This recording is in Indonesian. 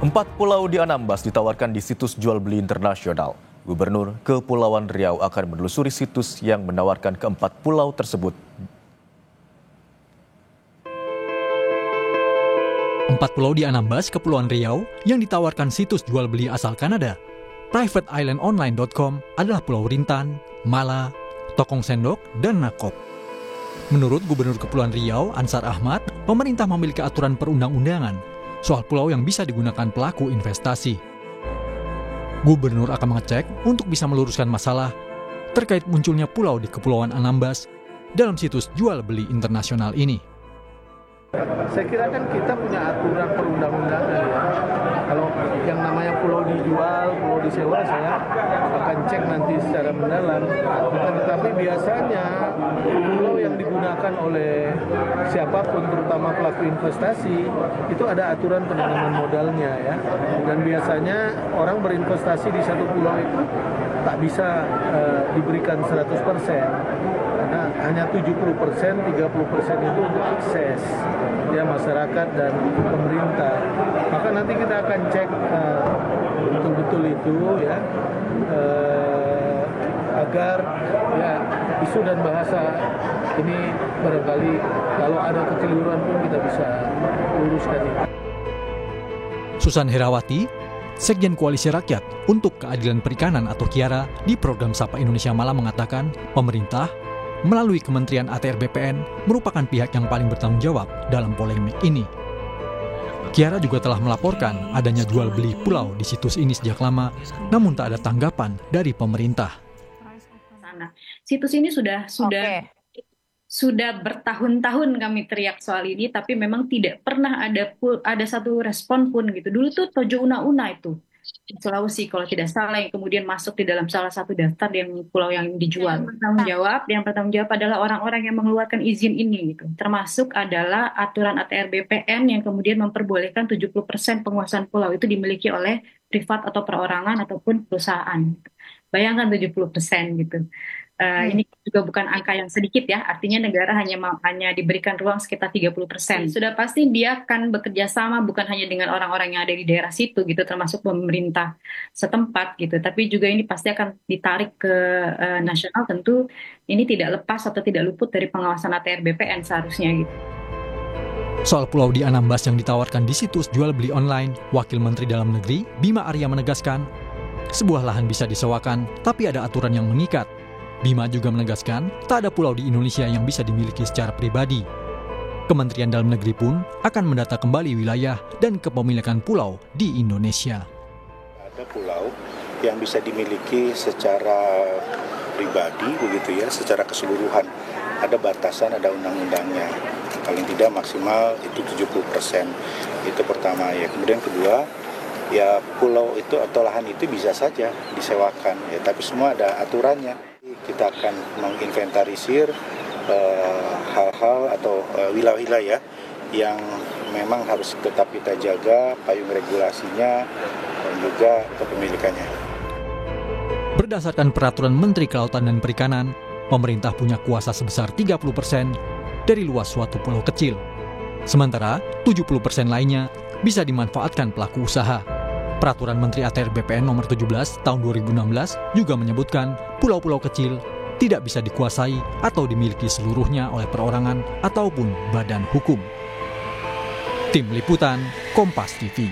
4 pulau di Anambas ditawarkan di situs jual beli internasional. Gubernur Kepulauan Riau akan menelusuri situs yang menawarkan keempat pulau tersebut. 4 pulau di Anambas, Kepulauan Riau yang ditawarkan situs jual beli asal Kanada, privateislandonline.com adalah Pulau Rintan, Mala, Tokong Sendok, dan Nakop. Menurut Gubernur Kepulauan Riau, Ansar Ahmad, pemerintah memiliki aturan perundang-undangan soal pulau yang bisa digunakan pelaku investasi. Gubernur akan mengecek untuk bisa meluruskan masalah terkait munculnya pulau di Kepulauan Anambas dalam situs jual beli internasional ini. Saya kira kan kita punya aturan perundang-undangan ya. Kalau yang namanya pulau dijual, pulau disewa, saya akan cek nanti secara mendalam. Tetapi biasanya pulau yang digunakan oleh siapapun, terutama pelaku investasi, itu ada aturan penanaman modalnya ya. Dan biasanya orang berinvestasi di satu pulau itu tak bisa diberikan 100%. Karena hanya 70%, 30% itu untuk akses ya masyarakat dan pemerintah. Maka nanti kita akan cek betul-betul itu ya agar ya isu dan bahasa ini barangkali kalau ada kekeliruan pun kita bisa luruskan itu. Susan Herawati, Sekjen Koalisi Rakyat untuk Keadilan Perikanan atau KIARA di program Sapa Indonesia Malam mengatakan pemerintah melalui Kementerian ATR BPN merupakan pihak yang paling bertanggung jawab dalam polemik ini. KIARA juga telah melaporkan adanya jual beli pulau di situs ini sejak lama, namun tak ada tanggapan dari pemerintah. Situs ini sudah bertahun-tahun kami teriak soal ini, tapi memang tidak pernah ada satu respon pun gitu. Dulu tuh Tojo Una-Una itu di Sulawesi kalau tidak salah yang kemudian masuk di dalam salah satu daftar yang pulau yang dijual. Yang bertanggung jawab adalah orang-orang yang mengeluarkan izin ini gitu. Termasuk adalah aturan ATR BPN yang kemudian memperbolehkan 70% penguasaan pulau itu dimiliki oleh privat atau perorangan ataupun perusahaan. Bayangkan 70% gitu. Ini juga bukan angka yang sedikit ya, artinya negara hanya diberikan ruang sekitar 30%. Sudah pasti dia akan bekerja sama bukan hanya dengan orang-orang yang ada di daerah situ gitu, termasuk pemerintah setempat gitu, tapi juga ini pasti akan ditarik ke nasional. Tentu ini tidak lepas atau tidak luput dari pengawasan ATR BPN seharusnya gitu. Soal pulau di Anambas yang ditawarkan di situs jual beli online, Wakil Menteri Dalam Negeri Bima Arya menegaskan, sebuah lahan bisa disewakan, tapi ada aturan yang mengikat. Bima juga menegaskan, tak ada pulau di Indonesia yang bisa dimiliki secara pribadi. Kementerian Dalam Negeri pun akan mendata kembali wilayah dan kepemilikan pulau di Indonesia. Ada pulau yang bisa dimiliki secara pribadi, begitu ya, secara keseluruhan. Ada batasan, ada undang-undangnya. Paling tidak maksimal itu 70%. Itu pertama ya. Kemudian kedua, ya pulau itu atau lahan itu bisa saja disewakan, ya, tapi semua ada aturannya. Kita akan menginventarisir hal-hal atau wilayah-wilayah yang memang harus tetap kita jaga, payung regulasinya, dan juga kepemilikannya. Berdasarkan peraturan Menteri Kelautan dan Perikanan, pemerintah punya kuasa sebesar 30% dari luas suatu pulau kecil. Sementara 70% lainnya bisa dimanfaatkan pelaku usaha. Peraturan Menteri ATR BPN nomor 17 tahun 2016 juga menyebutkan pulau-pulau kecil tidak bisa dikuasai atau dimiliki seluruhnya oleh perorangan ataupun badan hukum. Tim Liputan, Kompas TV.